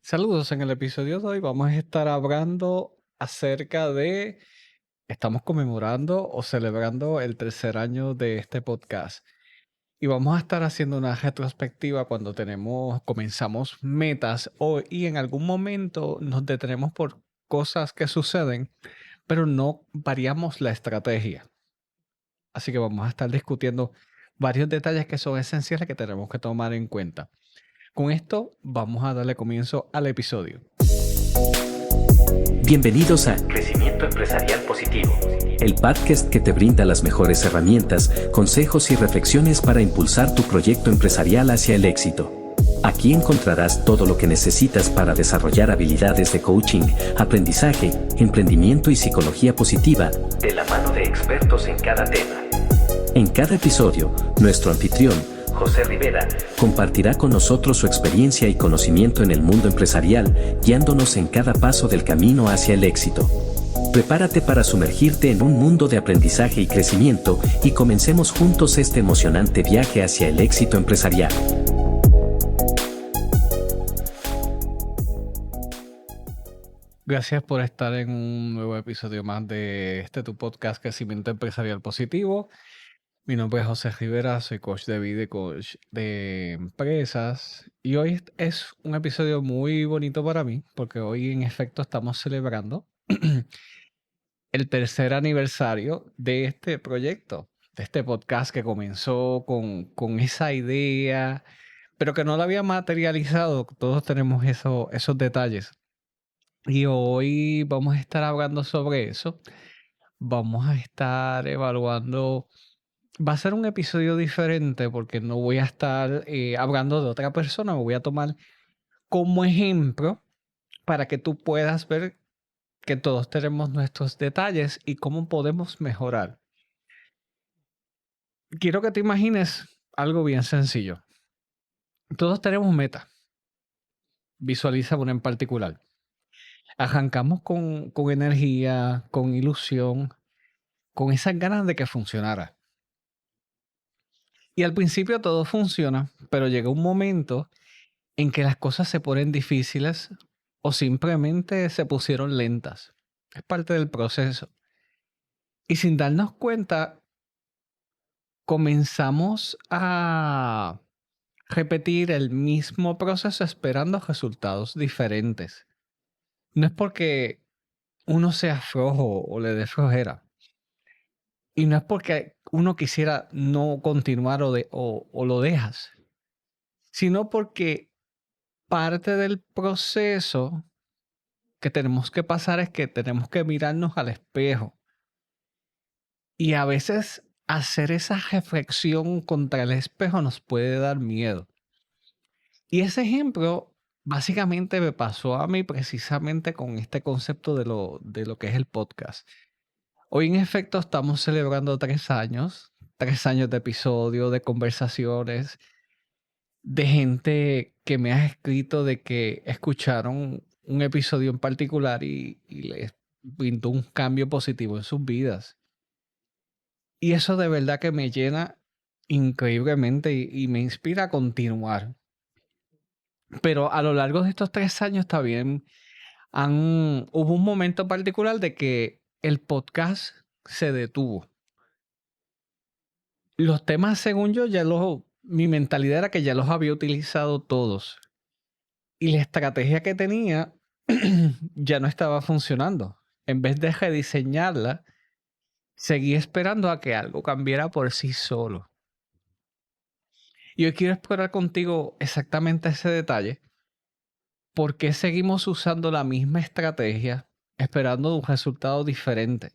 Saludos, en el episodio de hoy vamos a estar hablando acerca de, estamos conmemorando o celebrando el tercer año de este podcast y vamos a estar haciendo una retrospectiva cuando comenzamos metas y en algún momento nos detenemos por cosas que suceden, pero no variamos la estrategia. Así que vamos a estar discutiendo varios detalles que son esenciales que tenemos que tomar en cuenta. Con esto vamos a darle comienzo al episodio. Bienvenidos a Crecimiento Empresarial Positivo, el podcast que te brinda las mejores herramientas, consejos y reflexiones para impulsar tu proyecto empresarial hacia el éxito. Aquí encontrarás todo lo que necesitas para desarrollar habilidades de coaching, aprendizaje, emprendimiento y psicología positiva, de la mano de expertos en cada tema. En cada episodio, nuestro anfitrión, José Rivera, compartirá con nosotros su experiencia y conocimiento en el mundo empresarial, guiándonos en cada paso del camino hacia el éxito. Prepárate para sumergirte en un mundo de aprendizaje y crecimiento y comencemos juntos este emocionante viaje hacia el éxito empresarial. Gracias por estar en un nuevo episodio más de tu podcast Crecimiento Empresarial Positivo. Mi nombre es José Rivera, soy coach de vida y coach de empresas. Y hoy es un episodio muy bonito para mí, porque hoy en efecto estamos celebrando el tercer aniversario de este proyecto, de este podcast que comenzó con esa idea, pero que no la había materializado. Todos tenemos esos detalles. Y hoy vamos a estar hablando sobre eso. Vamos a estar evaluando. Va a ser un episodio diferente porque no voy a estar hablando de otra persona. Me voy a tomar como ejemplo para que tú puedas ver que todos tenemos nuestros detalles y cómo podemos mejorar. Quiero que te imagines algo bien sencillo. Todos tenemos metas. Visualiza una en particular. Arrancamos con energía, con ilusión, con esas ganas de que funcionara. Y al principio todo funciona, pero llega un momento en que las cosas se ponen difíciles o simplemente se pusieron lentas. Es parte del proceso. Y sin darnos cuenta, comenzamos a repetir el mismo proceso esperando resultados diferentes. No es porque uno sea flojo o le dé flojera. Y no es porque uno quisiera no continuar o lo dejas, sino porque parte del proceso que tenemos que pasar es que tenemos que mirarnos al espejo y a veces hacer esa reflexión contra el espejo nos puede dar miedo. Y ese ejemplo básicamente me pasó a mí precisamente con este concepto de lo que es el podcast. Hoy en efecto estamos celebrando 3 años de episodio, de conversaciones, de gente que me ha escrito de que escucharon un episodio en particular y les pintó un cambio positivo en sus vidas. Y eso de verdad que me llena increíblemente y me inspira a continuar. Pero a lo largo de estos 3 años también hubo un momento particular de que el podcast se detuvo. Los temas, según yo, mi mentalidad era que ya los había utilizado todos. Y la estrategia que tenía ya no estaba funcionando. En vez de rediseñarla, seguí esperando a que algo cambiara por sí solo. Y hoy quiero explorar contigo exactamente ese detalle. ¿Por qué seguimos usando la misma estrategia esperando un resultado diferente?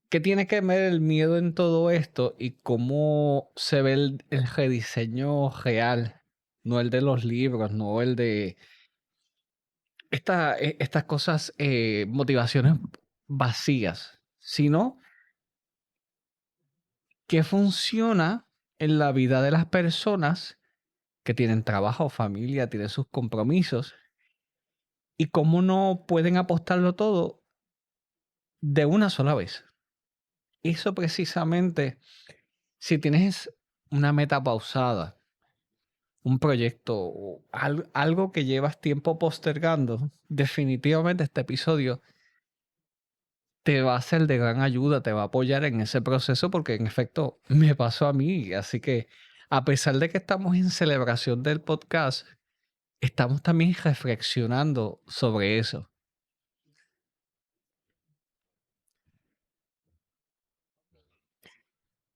¿Qué tiene que ver el miedo en todo esto y cómo se ve el rediseño real? No el de los libros, no el de estas cosas, motivaciones vacías, sino qué funciona en la vida de las personas que tienen trabajo, familia, tienen sus compromisos y cómo no pueden apostarlo todo de una sola vez. Eso precisamente, si tienes una meta pausada, un proyecto o algo que llevas tiempo postergando, definitivamente este episodio te va a ser de gran ayuda, te va a apoyar en ese proceso porque en efecto me pasó a mí. Así que a pesar de que estamos en celebración del podcast, estamos también reflexionando sobre eso.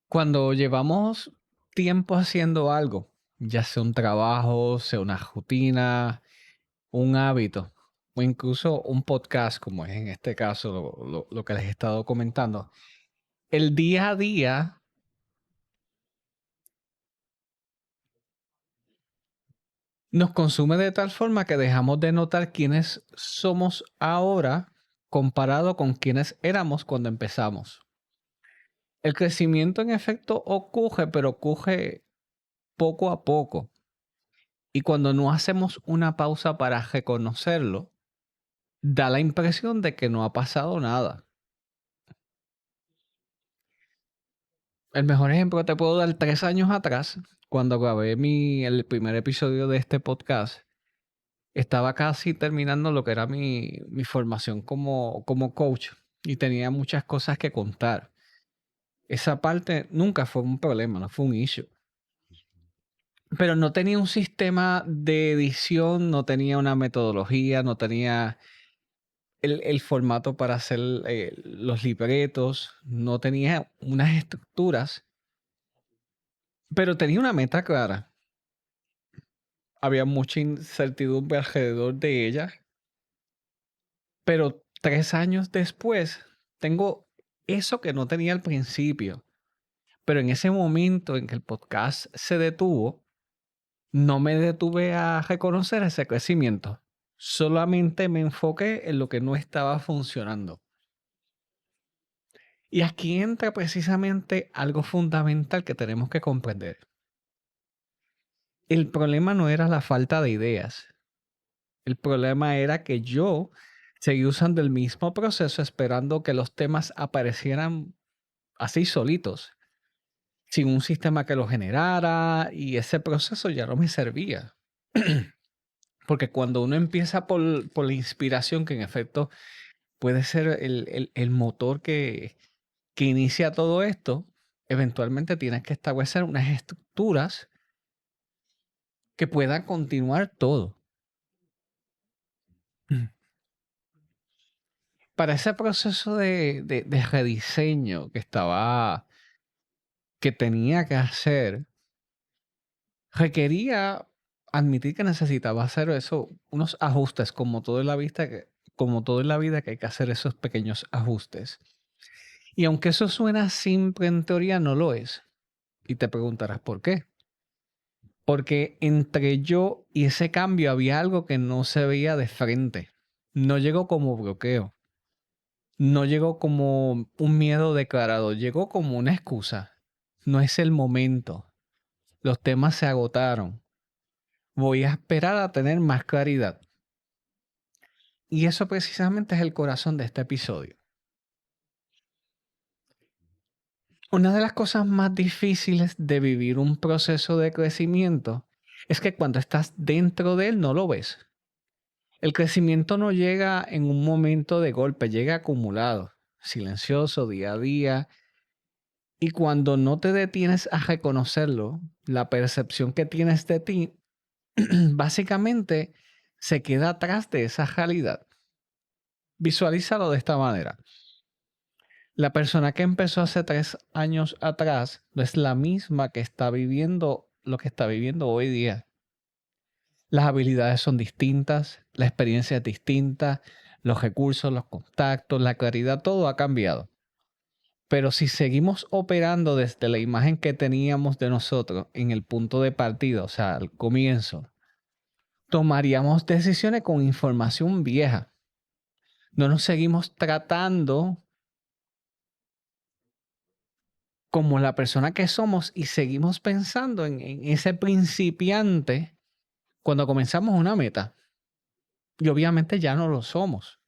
Cuando llevamos tiempo haciendo algo, ya sea un trabajo, sea una rutina, un hábito o incluso un podcast, como es en este caso lo que les he estado comentando, el día a día nos consume de tal forma que dejamos de notar quiénes somos ahora comparado con quiénes éramos cuando empezamos. El crecimiento en efecto ocurre, pero ocurre poco a poco. Y cuando no hacemos una pausa para reconocerlo, da la impresión de que no ha pasado nada. El mejor ejemplo te puedo dar 3 años atrás, cuando grabé el primer episodio de este podcast. Estaba casi terminando lo que era mi formación como coach y tenía muchas cosas que contar. Esa parte nunca fue un problema, no fue un issue. Pero no tenía un sistema de edición, no tenía una metodología, no tenía el formato para hacer los libretos, no tenía unas estructuras, pero tenía una meta clara. Había mucha incertidumbre alrededor de ella, pero 3 años después tengo eso que no tenía al principio. Pero en ese momento en que el podcast se detuvo, no me detuve a reconocer ese crecimiento. Solamente me enfoqué en lo que no estaba funcionando. Y aquí entra precisamente algo fundamental que tenemos que comprender. El problema no era la falta de ideas. El problema era que yo seguí usando el mismo proceso esperando que los temas aparecieran así solitos, sin un sistema que lo generara, y ese proceso ya no me servía. Porque cuando uno empieza por la inspiración, que en efecto puede ser el motor que inicia todo esto, eventualmente tienes que establecer unas estructuras que puedan continuar todo. Para ese proceso de rediseño que tenía que hacer, requería admitir que necesitaba hacer eso, unos ajustes, como todo en la vida que hay que hacer esos pequeños ajustes. Y aunque eso suena simple en teoría, no lo es. Y te preguntarás por qué. Porque entre yo y ese cambio había algo que no se veía de frente. No llegó como bloqueo. No llegó como un miedo declarado. Llegó como una excusa. No es el momento. Los temas se agotaron. Voy a esperar a tener más claridad. Y eso precisamente es el corazón de este episodio. Una de las cosas más difíciles de vivir un proceso de crecimiento es que cuando estás dentro de él no lo ves. El crecimiento no llega en un momento de golpe, llega acumulado, silencioso, día a día. Y cuando no te detienes a reconocerlo, la percepción que tienes de ti básicamente se queda atrás de esa realidad. Visualízalo de esta manera. La persona que empezó hace 3 años atrás no es la misma que está viviendo lo que está viviendo hoy día. Las habilidades son distintas, la experiencia es distinta, los recursos, los contactos, la claridad, todo ha cambiado. Pero si seguimos operando desde la imagen que teníamos de nosotros en el punto de partida, o sea, al comienzo, tomaríamos decisiones con información vieja. No nos seguimos tratando como la persona que somos y seguimos pensando en ese principiante cuando comenzamos una meta. Y obviamente ya no lo somos.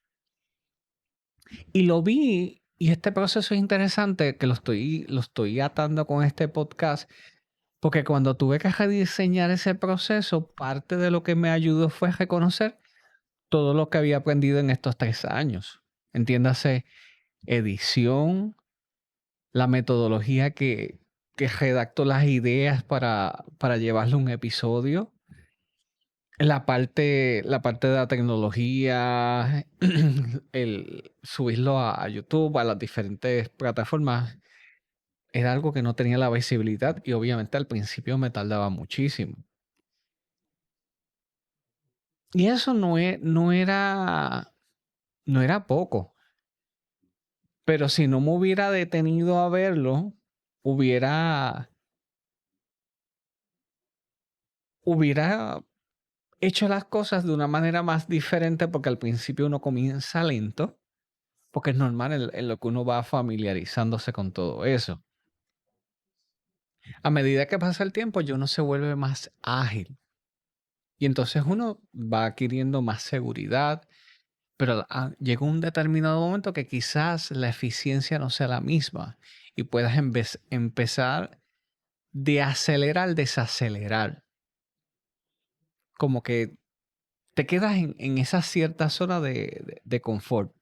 Y lo vi, y este proceso es interesante, que lo estoy atando con este podcast. Porque cuando tuve que rediseñar ese proceso, parte de lo que me ayudó fue reconocer todo lo que había aprendido en estos 3 años. Entiéndase, edición, la metodología que redacto las ideas para llevarle un episodio, la parte de la tecnología, el subirlo a YouTube, a las diferentes plataformas, era algo que no tenía la visibilidad y obviamente al principio me tardaba muchísimo. Y eso no era poco, pero si no me hubiera detenido a verlo, hubiera, hubiera hecho las cosas de una manera más diferente porque al principio uno comienza lento, porque es normal en lo que uno va familiarizándose con todo eso. A medida que pasa el tiempo, uno se vuelve más ágil y entonces uno va adquiriendo más seguridad, pero llega un determinado momento que quizás la eficiencia no sea la misma y puedas empezar de acelerar al desacelerar. Como que te quedas en esa cierta zona de confort.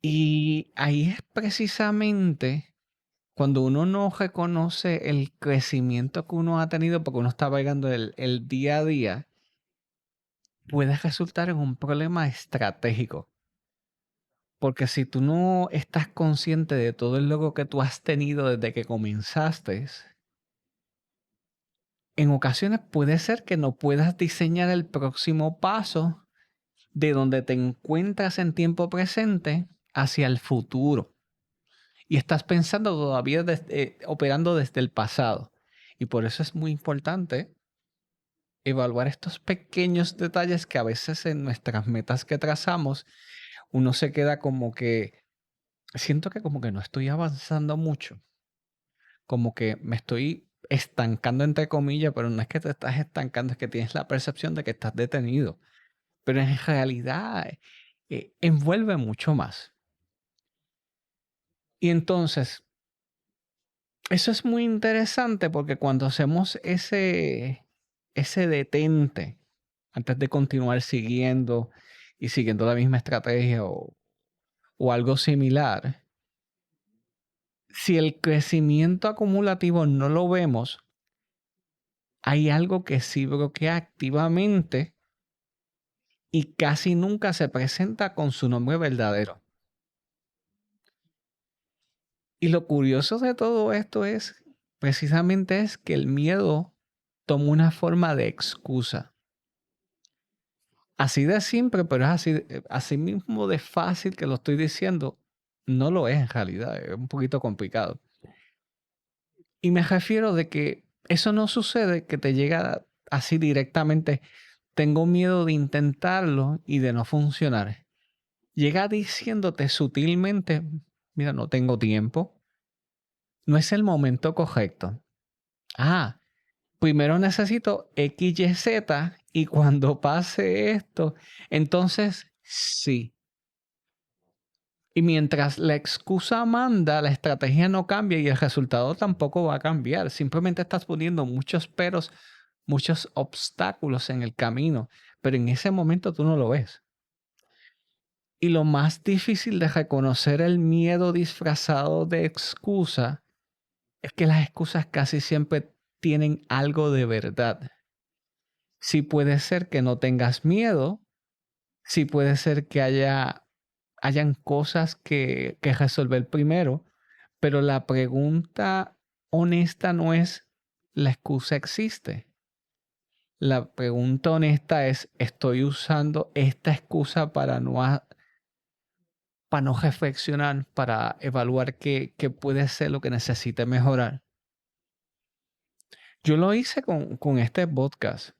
Y ahí es precisamente cuando uno no reconoce el crecimiento que uno ha tenido porque uno está pegando el día a día, puede resultar en un problema estratégico. Porque si tú no estás consciente de todo el logro que tú has tenido desde que comenzaste, en ocasiones puede ser que no puedas diseñar el próximo paso de donde te encuentras en tiempo presente hacia el futuro. Y estás pensando todavía operando desde el pasado. Y por eso es muy importante evaluar estos pequeños detalles que a veces en nuestras metas que trazamos, uno se queda como que, siento que como que no estoy avanzando mucho. Como que me estoy estancando entre comillas, pero no es que te estás estancando, es que tienes la percepción de que estás detenido. Pero en realidad envuelve mucho más. Y entonces, eso es muy interesante porque cuando hacemos ese detente antes de continuar siguiendo y siguiendo la misma estrategia o algo similar, si el crecimiento acumulativo no lo vemos, hay algo que sí bloquea activamente y casi nunca se presenta con su nombre verdadero. Y lo curioso de todo esto precisamente es que el miedo toma una forma de excusa. Así de simple, pero es así mismo de fácil que lo estoy diciendo, no lo es en realidad, es un poquito complicado. Y me refiero de que eso no sucede que te llega así directamente, tengo miedo de intentarlo y de no funcionar. Llega diciéndote sutilmente, mira, no tengo tiempo, no es el momento correcto. Primero necesito X, Y, Z y cuando pase esto, entonces sí. Y mientras la excusa manda, la estrategia no cambia y el resultado tampoco va a cambiar. Simplemente estás poniendo muchos peros, muchos obstáculos en el camino, pero en ese momento tú no lo ves. Y lo más difícil de reconocer el miedo disfrazado de excusa es que las excusas casi siempre tienen algo de verdad. Sí puede ser que no tengas miedo, sí puede ser que hayan cosas que resolver primero, pero la pregunta honesta no es la excusa existe. La pregunta honesta es, ¿estoy usando esta excusa para no reflexionar, para evaluar qué puede ser lo que necesite mejorar? Yo lo hice con este podcast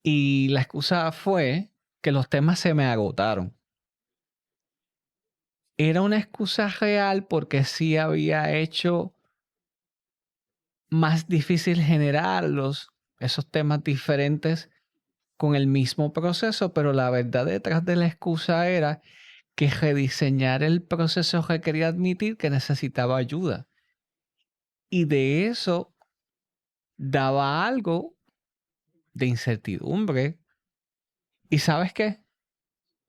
y la excusa fue que los temas se me agotaron. Era una excusa real porque sí había hecho más difícil generarlos, esos temas diferentes con el mismo proceso, pero la verdad detrás de la excusa era que rediseñar el proceso requería admitir que necesitaba ayuda. Y de eso daba algo de incertidumbre. ¿Y sabes qué?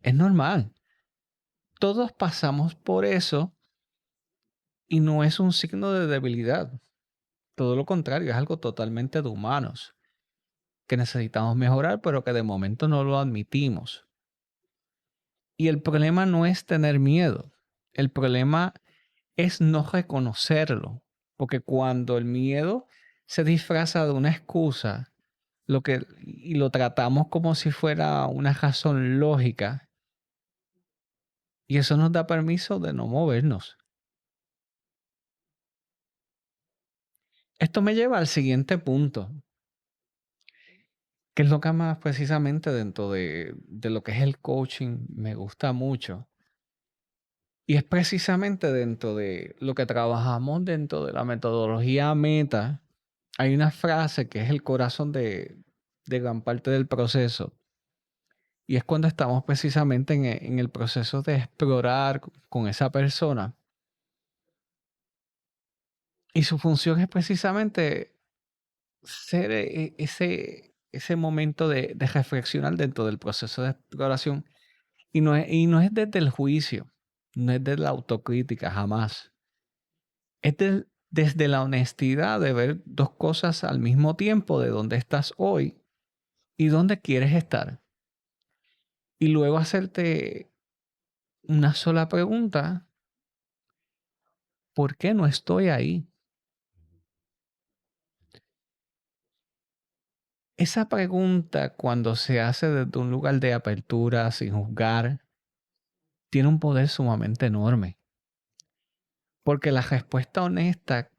Es normal. Todos pasamos por eso y no es un signo de debilidad. Todo lo contrario, es algo totalmente de humanos, que necesitamos mejorar, pero que de momento no lo admitimos. Y el problema no es tener miedo. El problema es no reconocerlo. Porque cuando el miedo se disfraza de una excusa, y lo tratamos como si fuera una razón lógica, y eso nos da permiso de no movernos. Esto me lleva al siguiente punto, que es lo que más precisamente dentro de lo que es el coaching me gusta mucho. Y es precisamente dentro de lo que trabajamos dentro de la metodología Meta. Hay una frase que es el corazón de gran parte del proceso. Y es cuando estamos precisamente en el proceso de explorar con esa persona. Y su función es precisamente ser ese momento de reflexionar dentro del proceso de exploración. Y no es desde el juicio, no es desde la autocrítica, jamás. Es desde la honestidad de ver dos cosas al mismo tiempo, de dónde estás hoy y dónde quieres estar. Y luego hacerte una sola pregunta: ¿por qué no estoy ahí? Esa pregunta, cuando se hace desde un lugar de apertura, sin juzgar, tiene un poder sumamente enorme. Porque la respuesta honesta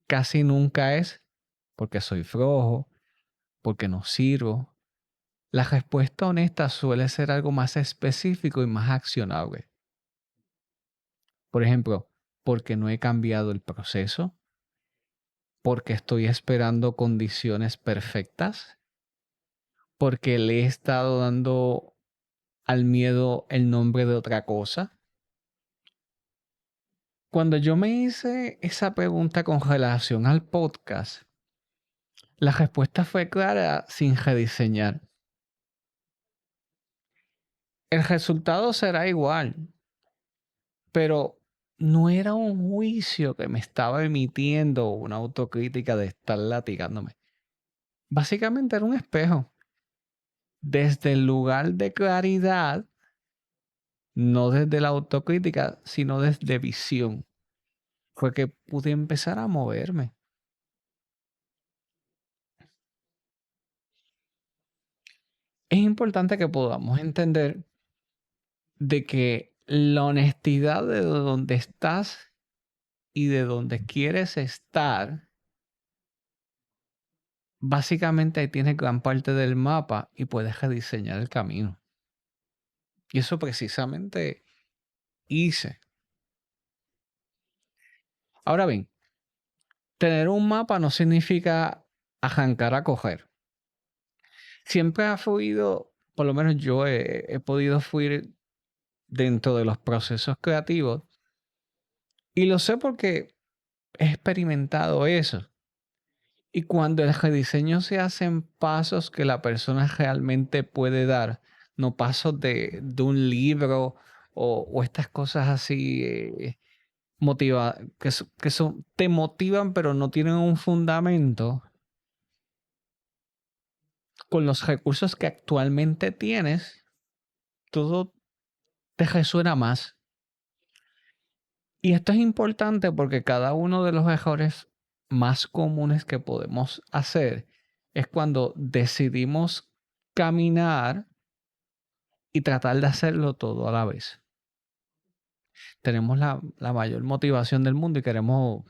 casi nunca es porque soy flojo, porque no sirvo. La respuesta honesta suele ser algo más específico y más accionable. Por ejemplo, porque no he cambiado el proceso, porque estoy esperando condiciones perfectas, porque le he estado dando al miedo el nombre de otra cosa. Cuando yo me hice esa pregunta con relación al podcast, la respuesta fue clara sin rediseñar. El resultado será igual, pero no era un juicio que me estaba emitiendo, una autocrítica de estar latigándome. Básicamente era un espejo. Desde el lugar de claridad, no desde la autocrítica, sino desde visión, fue que pude empezar a moverme. Es importante que podamos entender de que la honestidad de donde estás y de donde quieres estar, básicamente ahí tienes gran parte del mapa y puedes rediseñar el camino. Y eso precisamente hice. Ahora bien, tener un mapa no significa arrancar a coger. Siempre ha fluido, por lo menos yo he podido fluir dentro de los procesos creativos, y lo sé porque he experimentado eso. Y cuando el rediseño se hace en pasos que la persona realmente puede dar, no pasos de un libro o estas cosas así te motivan pero no tienen un fundamento, con los recursos que actualmente tienes, todo te resuena más. Y esto es importante porque cada uno de los errores más comunes que podemos hacer es cuando decidimos caminar y tratar de hacerlo todo a la vez. Tenemos la mayor motivación del mundo y queremos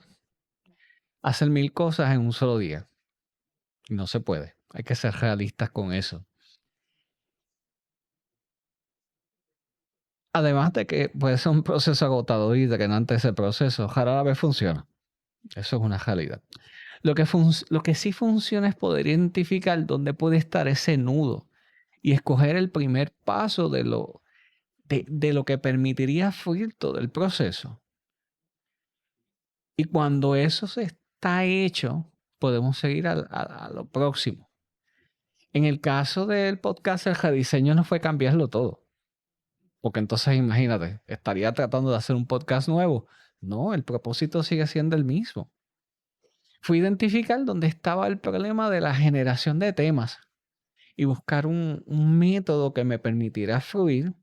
hacer 1000 cosas en un solo día. Y no se puede. Hay que ser realistas con eso. Además de que puede ser un proceso agotador y drenante ese proceso, rara vez funciona. Eso es una realidad. Lo que sí funciona es poder identificar dónde puede estar ese nudo y escoger el primer paso de lo que permitiría fluir todo el proceso. Y cuando eso se está hecho, podemos seguir a lo próximo. En el caso del podcast, el rediseño no fue cambiarlo todo. Porque entonces imagínate, estaría tratando de hacer un podcast nuevo. No, el propósito sigue siendo el mismo. Fue identificar dónde estaba el problema de la generación de temas y buscar un método que me permitiera fluir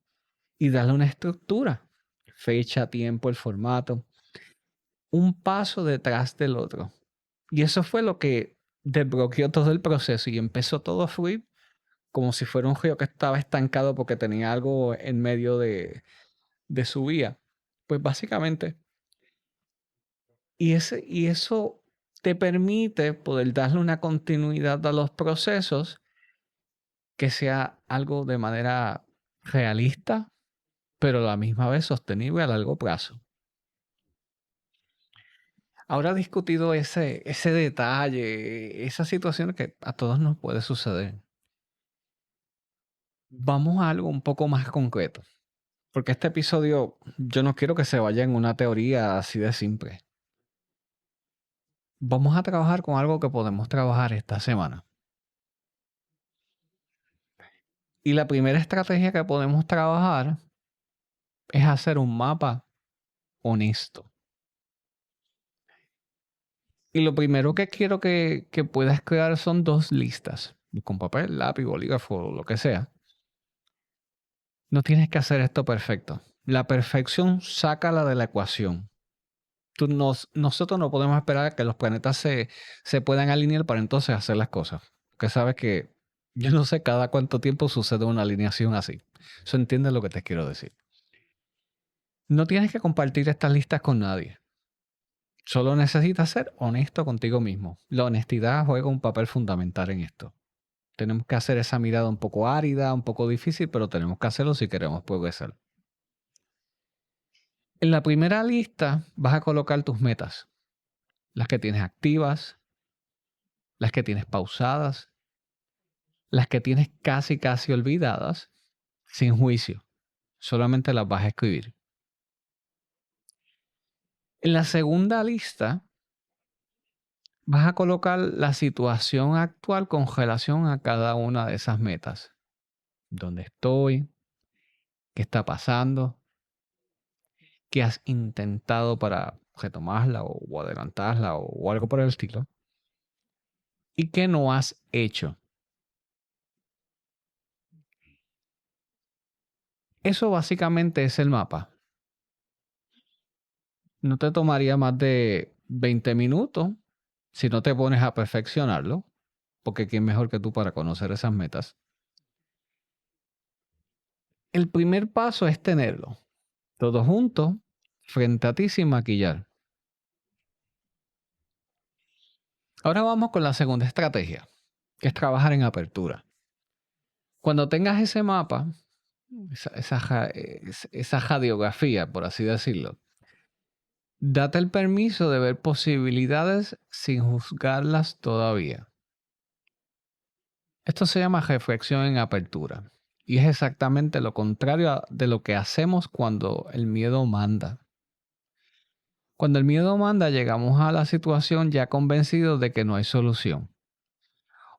y darle una estructura. Fecha, tiempo, el formato. Un paso detrás del otro. Y eso fue lo que desbloqueó todo el proceso y empezó todo a fluir como si fuera un río que estaba estancado porque tenía algo en medio de su vía. Pues básicamente, y eso te permite poder darle una continuidad a los procesos que sea algo de manera realista, pero a la misma vez sostenible a largo plazo. Ahora discutido ese detalle, esa situación que a todos nos puede suceder, vamos a algo un poco más concreto. Porque este episodio yo no quiero que se vaya en una teoría así de simple. Vamos a trabajar con algo que podemos trabajar esta semana. Y la primera estrategia que podemos trabajar es hacer un mapa honesto. Y lo primero que quiero que puedas crear son 2 listas. Con papel, lápiz, bolígrafo, lo que sea. No tienes que hacer esto perfecto. La perfección sácala de la ecuación. Nosotros no podemos esperar a que los planetas se puedan alinear para entonces hacer las cosas. Porque sabes que yo no sé cada cuánto tiempo sucede una alineación así. Eso entiende lo que te quiero decir. No tienes que compartir estas listas con nadie. Solo necesitas ser honesto contigo mismo. La honestidad juega un papel fundamental en esto. Tenemos que hacer esa mirada un poco árida, un poco difícil, pero tenemos que hacerlo si queremos progresar. En la primera lista vas a colocar tus metas. Las que tienes activas, las que tienes pausadas, las que tienes casi olvidadas, sin juicio. Solamente las vas a escribir. En la segunda lista vas a colocar la situación actual con relación a cada una de esas metas. ¿Dónde estoy? ¿Qué está pasando? ¿Qué has intentado para retomarla o adelantarla o algo por el estilo? ¿Y qué no has hecho? Eso básicamente es el mapa. No te tomaría más de 20 minutos si no te pones a perfeccionarlo, porque ¿quién mejor que tú para conocer esas metas? El primer paso es tenerlo todo junto frente a ti sin maquillar. Ahora vamos con la segunda estrategia, que es trabajar en apertura. Cuando tengas ese mapa, esa radiografía, por así decirlo, date el permiso de ver posibilidades sin juzgarlas todavía. Esto se llama reflexión en apertura y es exactamente lo contrario de lo que hacemos cuando el miedo manda. Cuando el miedo manda, llegamos a la situación ya convencidos de que no hay solución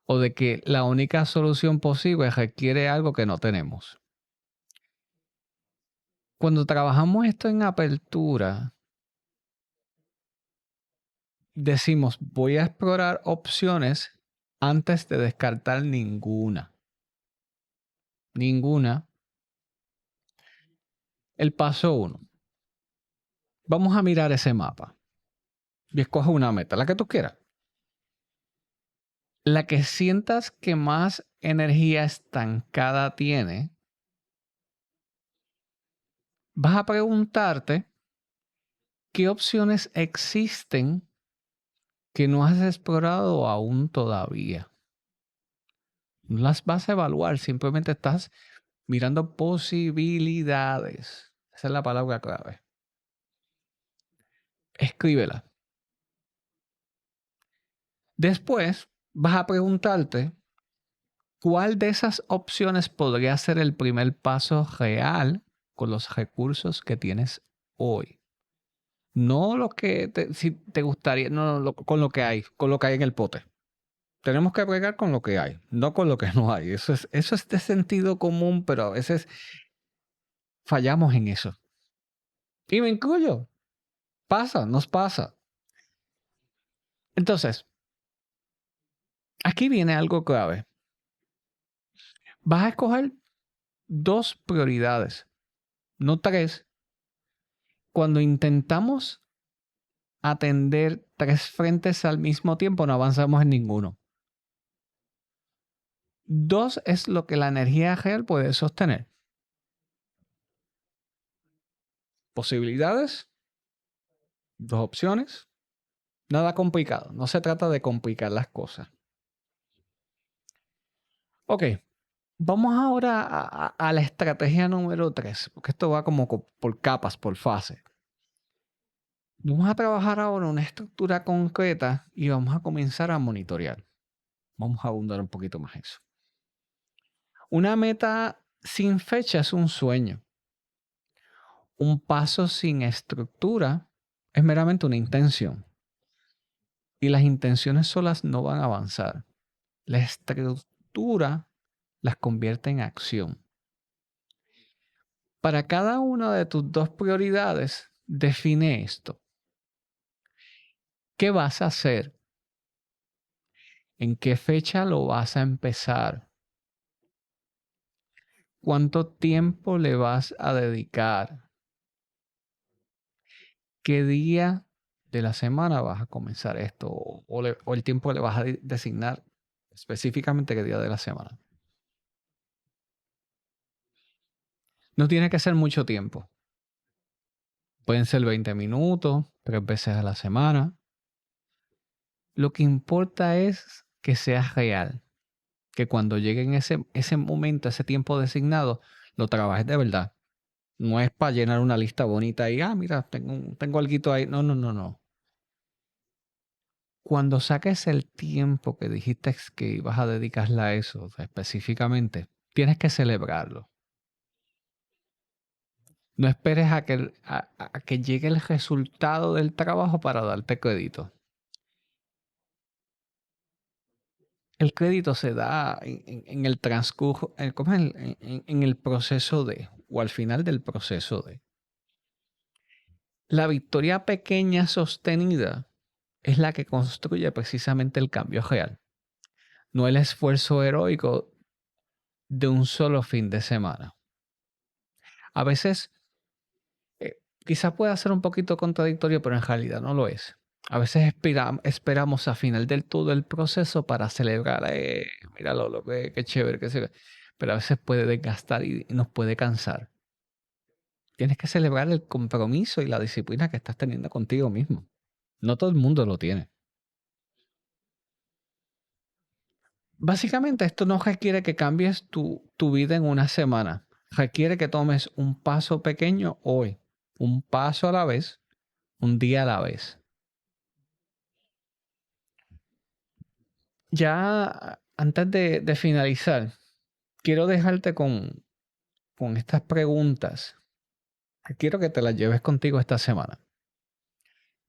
o de que la única solución posible requiere algo que no tenemos. Cuando trabajamos esto en apertura, decimos, voy a explorar opciones antes de descartar ninguna. Ninguna. El paso 1. Vamos a mirar ese mapa y escoge una meta, la que tú quieras. La que sientas que más energía estancada tiene, vas a preguntarte qué opciones existen que no has explorado aún todavía. No las vas a evaluar, simplemente estás mirando posibilidades. Esa es la palabra clave. Escríbela. Después vas a preguntarte cuál de esas opciones podría ser el primer paso real con los recursos que tienes hoy. No lo que si te gustaría, no, con lo que hay en el pote. Tenemos que bregar con lo que hay, no con lo que no hay. Eso es de sentido común, pero a veces fallamos en eso. Y me incluyo. Nos pasa. Entonces, aquí viene algo clave. Vas a escoger 2 prioridades, no 3. Cuando intentamos atender 3 frentes al mismo tiempo, no avanzamos en ninguno. 2 es lo que la energía real puede sostener. Posibilidades, 2 opciones, nada complicado. No se trata de complicar las cosas. Ok, vamos ahora a la estrategia número 3, porque esto va como por capas, por fases. Vamos a trabajar ahora una estructura concreta y vamos a comenzar a monitorear. Vamos a abundar un poquito más eso. Una meta sin fecha es un sueño. Un paso sin estructura es meramente una intención. Y las intenciones solas no van a avanzar. La estructura las convierte en acción. Para cada una de tus 2 prioridades, define esto. ¿Qué vas a hacer? ¿En qué fecha lo vas a empezar? ¿Cuánto tiempo le vas a dedicar? ¿Qué día de la semana vas a comenzar esto? O el tiempo le vas a designar específicamente qué día de la semana. No tiene que ser mucho tiempo. Pueden ser 20 minutos, 3 veces a la semana. Lo que importa es que seas real. Que cuando llegue en ese momento, ese tiempo designado, lo trabajes de verdad. No es para llenar una lista bonita y, mira, tengo algo ahí. No. Cuando saques el tiempo que dijiste que ibas a dedicarle a eso específicamente, tienes que celebrarlo. No esperes a que llegue el resultado del trabajo para darte crédito. El crédito se da en el transcurso, en el proceso o al final del proceso de. La victoria pequeña sostenida es la que construye precisamente el cambio real, no el esfuerzo heroico de un solo fin de semana. A veces, quizás pueda ser un poquito contradictorio, pero en realidad no lo es. A veces esperamos a final del todo el proceso para celebrar, míralo, qué chévere, qué sé. Pero a veces puede desgastar y nos puede cansar. Tienes que celebrar el compromiso y la disciplina que estás teniendo contigo mismo. No todo el mundo lo tiene. Básicamente, esto no requiere que cambies tu vida en una semana. Requiere que tomes un paso pequeño hoy, un paso a la vez, un día a la vez. Ya antes de finalizar, quiero dejarte con estas preguntas. Quiero que te las lleves contigo esta semana.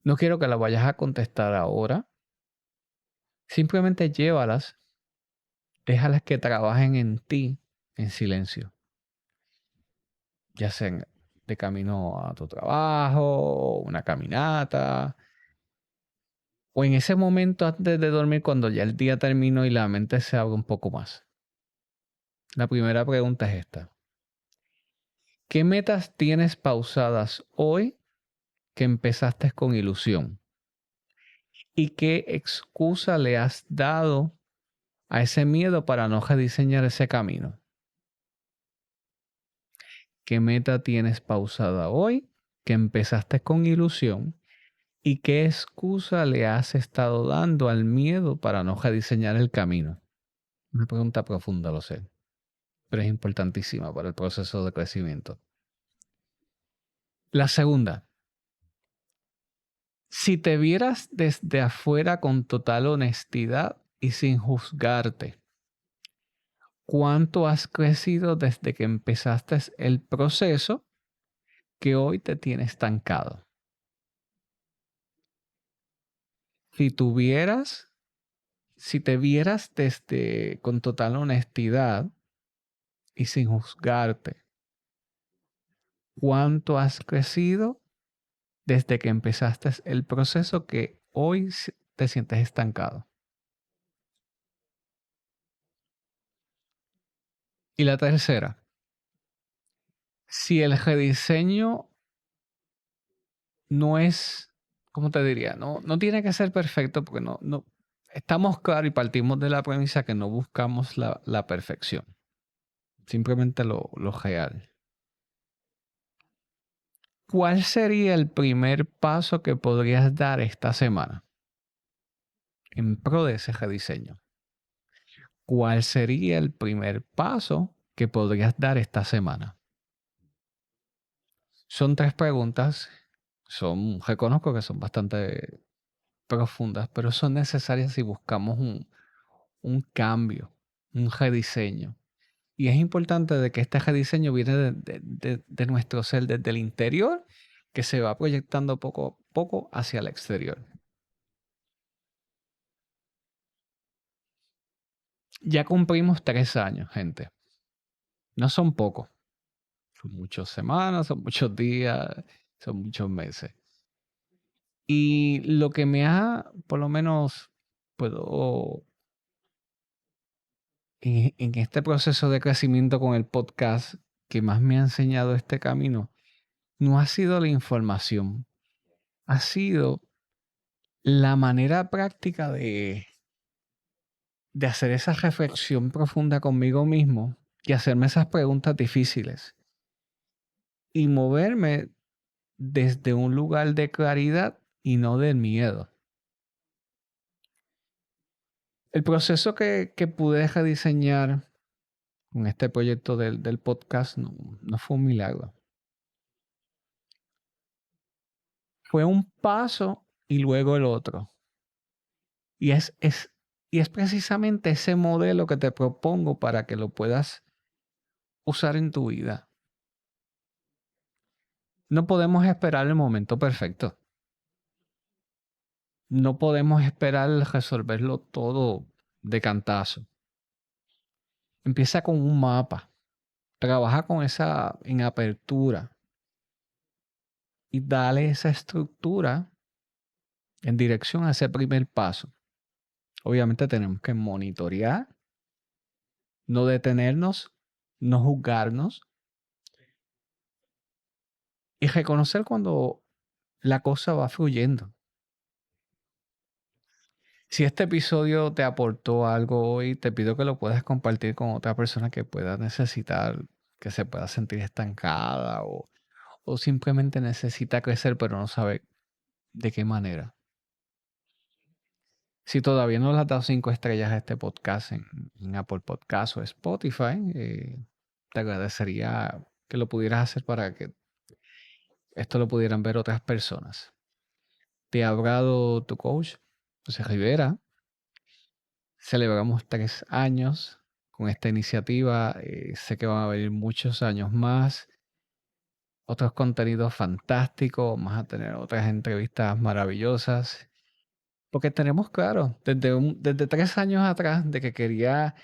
No quiero que las vayas a contestar ahora. Simplemente llévalas, déjalas que trabajen en ti en silencio. Ya sea de camino a tu trabajo, una caminata, o en ese momento antes de dormir cuando ya el día terminó y la mente se abre un poco más. La primera pregunta es esta. ¿Qué metas tienes pausadas hoy que empezaste con ilusión? ¿Y qué excusa le has dado a ese miedo para no rediseñar ese camino? ¿Qué meta tienes pausada hoy que empezaste con ilusión? ¿Y qué excusa le has estado dando al miedo para no rediseñar el camino? Una pregunta profunda, lo sé, pero es importantísima para el proceso de crecimiento. La segunda, si te vieras desde afuera con total honestidad y sin juzgarte, ¿cuánto has crecido desde que empezaste el proceso que hoy te tiene estancado? si te vieras con total honestidad y sin juzgarte, ¿cuánto has crecido desde que empezaste el proceso que hoy te sientes estancado? Y la tercera, si el rediseño no es, ¿cómo te diría? No tiene que ser perfecto porque no estamos claros y partimos de la premisa que no buscamos la perfección, simplemente lo real. ¿Cuál sería el primer paso que podrías dar esta semana en pro de ese rediseño? ¿Cuál sería el primer paso que podrías dar esta semana? Son 3 preguntas, reconozco que son bastante profundas, pero son necesarias si buscamos un cambio, un rediseño. Y es importante de que este rediseño viene de nuestro ser, desde el interior, que se va proyectando poco a poco hacia el exterior. Ya cumplimos 3 años, gente. No son pocos. Son muchas semanas, son muchos días, son muchos meses. Y lo que me ha, por lo menos, puedo, en este proceso de crecimiento con el podcast, que más me ha enseñado este camino, no ha sido la información, ha sido la manera práctica de hacer esa reflexión profunda conmigo mismo y hacerme esas preguntas difíciles y moverme desde un lugar de claridad y no del miedo. El proceso que pude rediseñar con este proyecto del podcast no fue un milagro. Fue un paso y luego el otro. Y es precisamente ese modelo que te propongo para que lo puedas usar en tu vida. No podemos esperar el momento perfecto. No podemos esperar resolverlo todo de cantazo. Empieza con un mapa. Trabaja con esa en apertura. Y dale esa estructura en dirección a ese primer paso. Obviamente tenemos que monitorear, no detenernos, no juzgarnos y reconocer cuando la cosa va fluyendo. Si este episodio te aportó algo hoy, te pido que lo puedas compartir con otra persona que pueda necesitar, que se pueda sentir estancada o simplemente necesita crecer pero no sabe de qué manera. Si todavía no le has dado 5 estrellas a este podcast en Apple Podcast o Spotify, te agradecería que lo pudieras hacer para que esto lo pudieran ver otras personas. Te ha hablado tu coach, José Rivera. Celebramos 3 años con esta iniciativa. Sé que van a venir muchos años más. Otros contenidos fantásticos. Vamos a tener otras entrevistas maravillosas. Porque tenemos claro, desde 3 años atrás, de que quería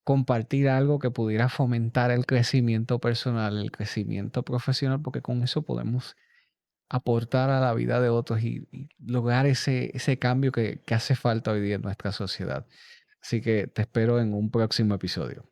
compartir algo que pudiera fomentar el crecimiento personal, el crecimiento profesional, porque con eso podemos aportar a la vida de otros y lograr ese cambio que hace falta hoy día en nuestra sociedad. Así que te espero en un próximo episodio.